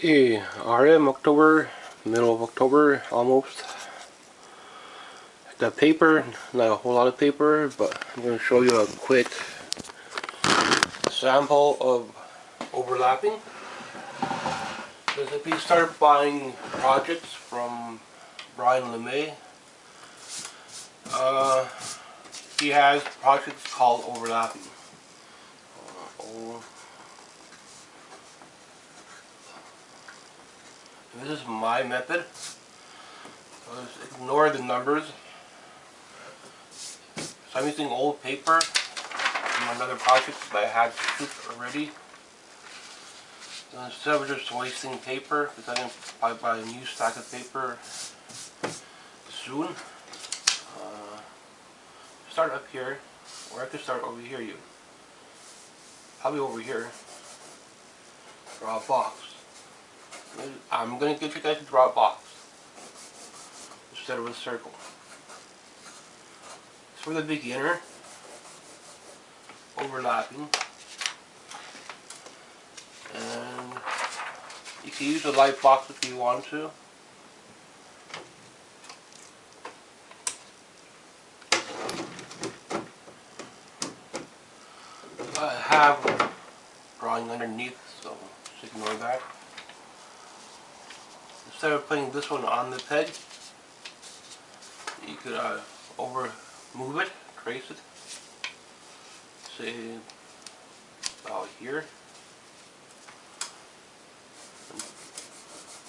Hey, RM October, middle of October almost. Got paper, not a whole lot of paper, but I'm going to show you a quick sample of overlapping. Because if you start buying projects from Brian LeMay, he has projects called overlapping. This is my method. So just ignore the numbers. So I'm using old paper from another project that I had shoot already. So instead of just wasting paper, because I'm going to probably buy a new stack of paper soon. Start up here, or I could start over here. Probably over here. Draw a box. I'm going to get you guys to draw a box instead of a circle. It's for the beginner. Overlapping. And you can use a light box if you want to. I have drawing underneath, so just ignore that. Instead of putting this one on the peg, you could move it, trace it, say about here, and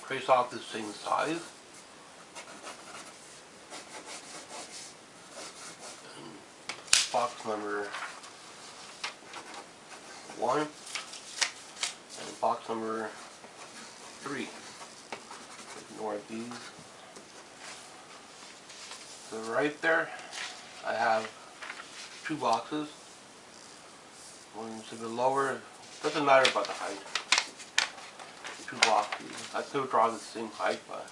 trace off the same size. And box number 1 and box number 3. Ignore these. So right there, I have 2 boxes. One's a bit lower. Doesn't matter about the height. 2 boxes. I could draw the same height, but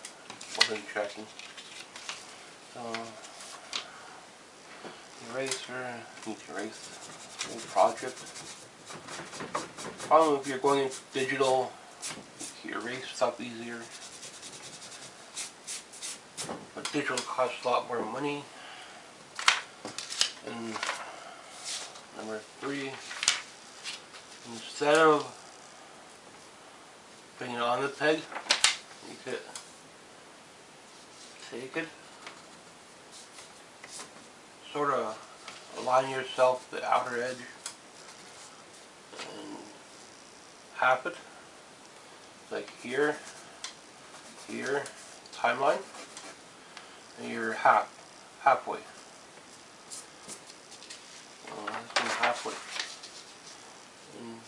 wasn't checking. So eraser. Need to erase the whole project. Problem if you're going into digital, you can erase stuff easier. But digital costs a lot more money. And number 3, instead of putting it on the peg, you could take it, sort of align yourself the outer edge, and half it, like here, timeline, and you're halfway. Let's do halfway. And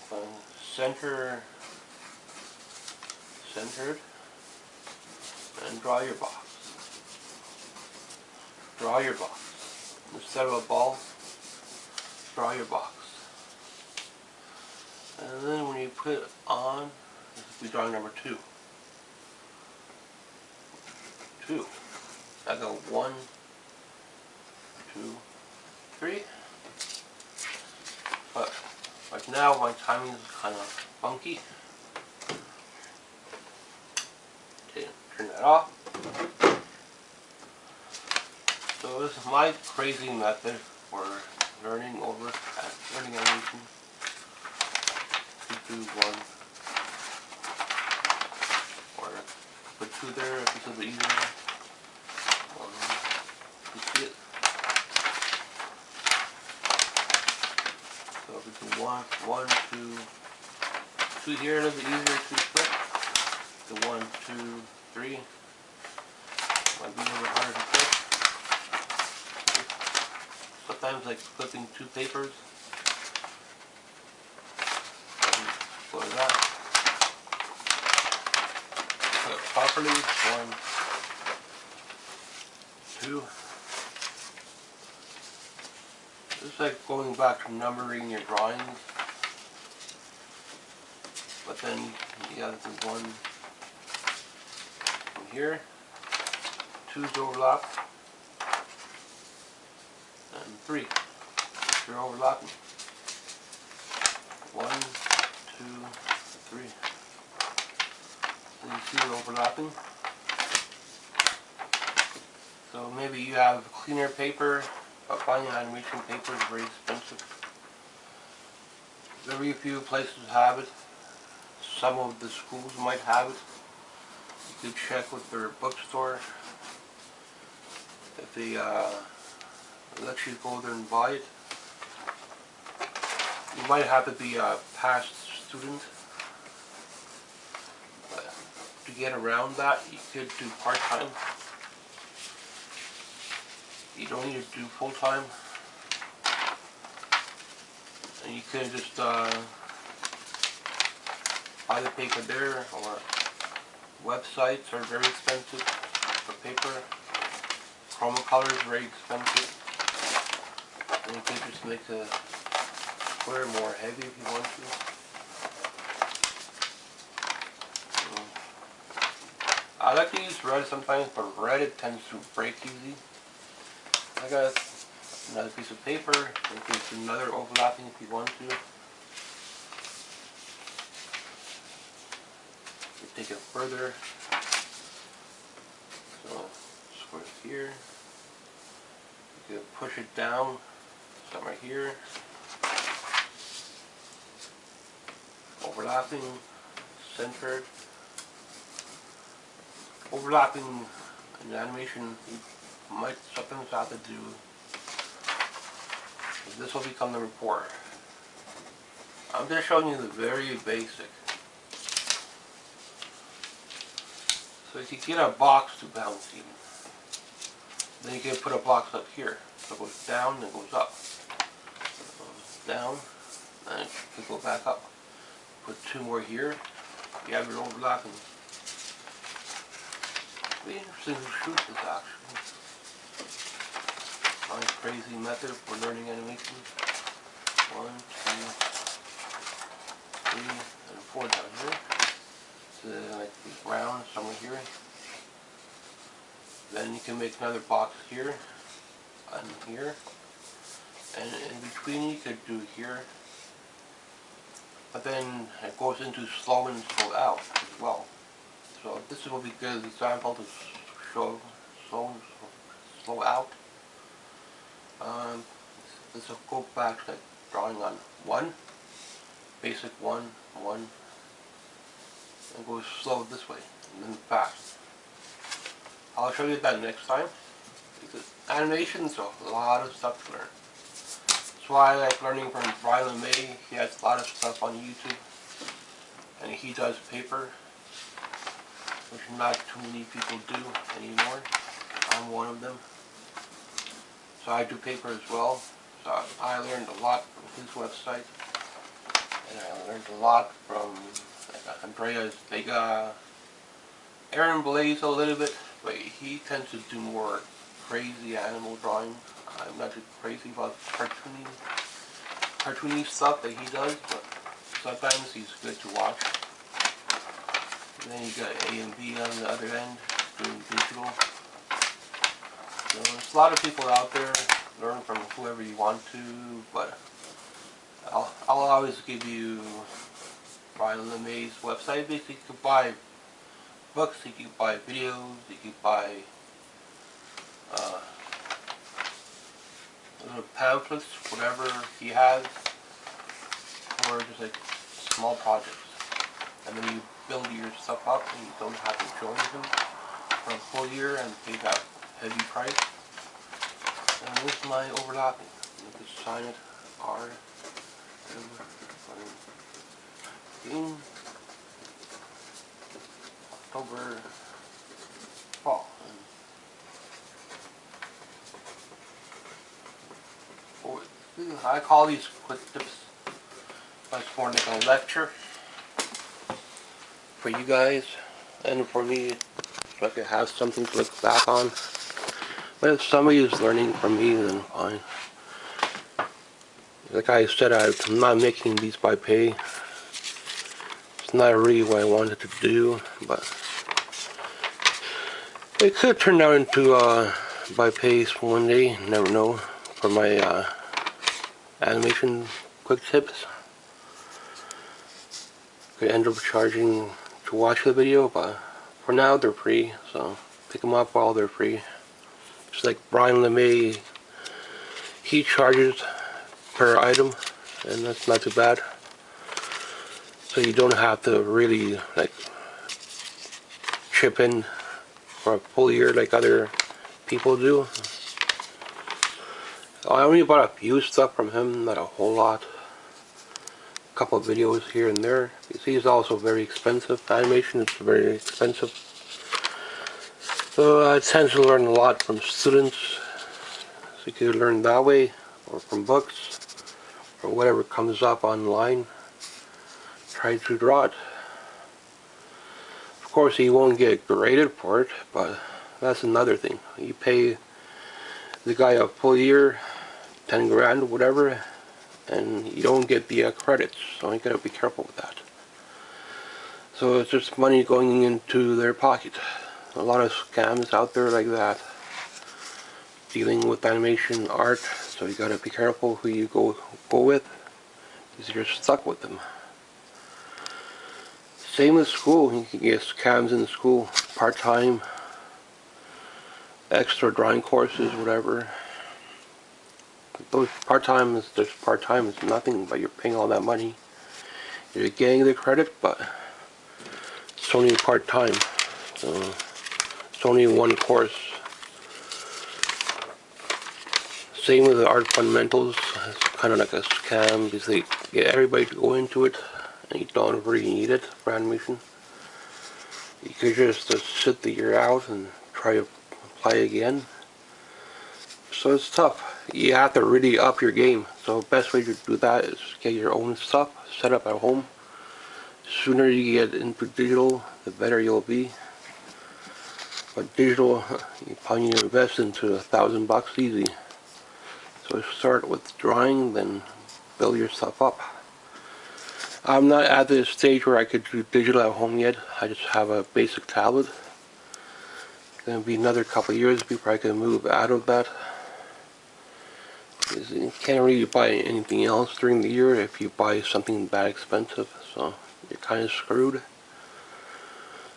centered, and draw your box. Draw your box. Instead of a ball, draw your box. And then when you put it on, this will be drawing number 2. I go 1, 2, 3. But right now my timing is kind of funky. Okay, turn that off. So this is my crazy method for learning animation. 2, 1, or put 2 there if it's a bit easier. You see it? So if it's a 1, 2 here, a little bit easier to flip. The 1, 2, 3 might be a little bit harder to flip. Sometimes like flipping 2 papers. Go to that. Put it properly. 1, 2. It's like going back to numbering your drawings. But then you gotta do 1 from here. 2's overlap. And 3. You're overlapping. 1, 2, 3. see the overlapping. So maybe you have cleaner paper, but finding animation paper is very expensive. Very few places have it. Some of the schools might have it. You could check with their bookstore if they let you go there and buy it. You might have to be a past student. But to get around that, you could do part-time. You don't need to do full-time. And you could just buy the paper there, or websites are very expensive for paper. Chromacolor is very expensive. And you could just make the square more heavy if you want to. I like to use red sometimes, but red it tends to break easy. I got another piece of paper, you can do another overlapping if you want to. You take it further. So, square here. You can push it down, somewhere here. Overlapping, centered. Overlapping in animation, you might sometimes have to do. This will become number 4. I'm just showing you the very basic. So you can get a box to bounce even. Then you can put a box up here. So it goes down and it goes up. Down, and it can go back up. Put 2 more here. You have your overlapping. It'd be interesting to shoot this actually. My crazy method for learning animation. 1, 2, 3, and 4 down here. So like round somewhere here. Then you can make another box here and here. And in between you could do here. But then it goes into slow in, slow out as well. So this will be a good example to show slow out. This will go back to drawing on 1, basic 1, 1, and go slow this way, and then fast. I'll show you that next time, because animation's a lot of stuff to learn. That's why I like learning from Brian LeMay. He has a lot of stuff on YouTube, and he does paper, which not too many people do anymore. I'm one of them. So I do paper as well. So I learned a lot from his website, and I learned a lot from Andreas Vega, Aaron Blaze a little bit, but he tends to do more crazy animal drawing. I'm not too crazy about cartoony stuff that he does, but sometimes he's good to watch. And then you got A and B on the other end doing digital. So there's a lot of people out there. Learn from whoever you want to, but I'll always give you Brian LeMay's website. Basically, you can buy books, you can buy videos, you can buy little pamphlets, whatever he has, or just like small projects. And then you build your stuff up, and you don't have to join him for a full year and pay that heavy price. And this is my overlapping. You can sign it R. In October, fall. I call these quick tips. It's more like a lecture for you guys and for me, so I can have something to look back on. But if somebody is learning from me, then fine. Like I said, I'm not making these by pay. It's not really what I wanted to do, but it could turn out into by pay one day. Never know. For my animation quick tips, could end up charging to watch the video, but For now they're free, so pick them up while they're free. Just like Brian LeMay, he charges per item, and that's not too bad. So you don't have to really like chip in for a full year like other people do. I only bought a few stuff from him, not a whole lot. A couple of videos here and there. He's also very expensive. Animation is very expensive. So I tend to learn a lot from students. So you can learn that way, or from books, or whatever comes up online. Try to draw it. Of course, you won't get graded for it, but that's another thing. You pay the guy a full year, 10 grand, whatever, and you don't get the credits, so you gotta be careful with that. So it's just money going into their pocket. A lot of scams out there like that, dealing with animation art, so you gotta be careful who you go with, because you're stuck with them. Same with school. You can get scams in school, part-time, extra drawing courses, whatever. Those part-time is just part-time. It's nothing, but you're paying all that money. You're getting the credit, but it's only part-time. So it's only one course. Same with the art fundamentals. It's kind of like a scam because they get everybody to go into it, and you don't really need it for animation. You could just sit the year out and try to apply again. So it's tough. You have to really up your game. So the best way to do that is get your own stuff set up at home. The sooner you get into digital, the better you'll be. But digital, you probably need to invest into $1,000 easy. So start with drawing, then build your stuff up. I'm not at the stage where I could do digital at home yet. I just have a basic tablet. It's going to be another couple of years before I can move out of that. You can't really buy anything else during the year if you buy something that expensive, so you're kind of screwed.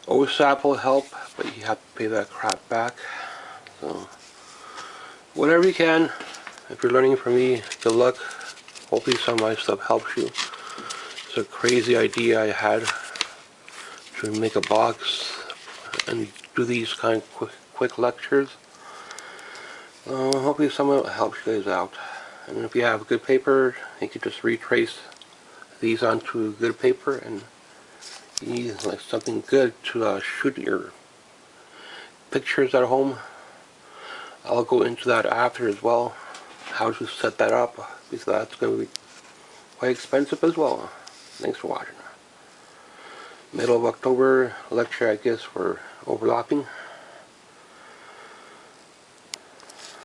OSAP will help, but you have to pay that crap back. So whatever you can. If you're learning from me, good luck. Hopefully some of my stuff helps you. It's a crazy idea I had to make a box and do these kind of quick lectures. Hopefully some of it helps you guys out. And if you have good paper, you can just retrace these onto good paper, and you need like something good to shoot your pictures at home. I'll go into that after as well, how to set that up, because that's going to be quite expensive as well. Thanks for watching. Middle of October lecture, I guess, for overlapping.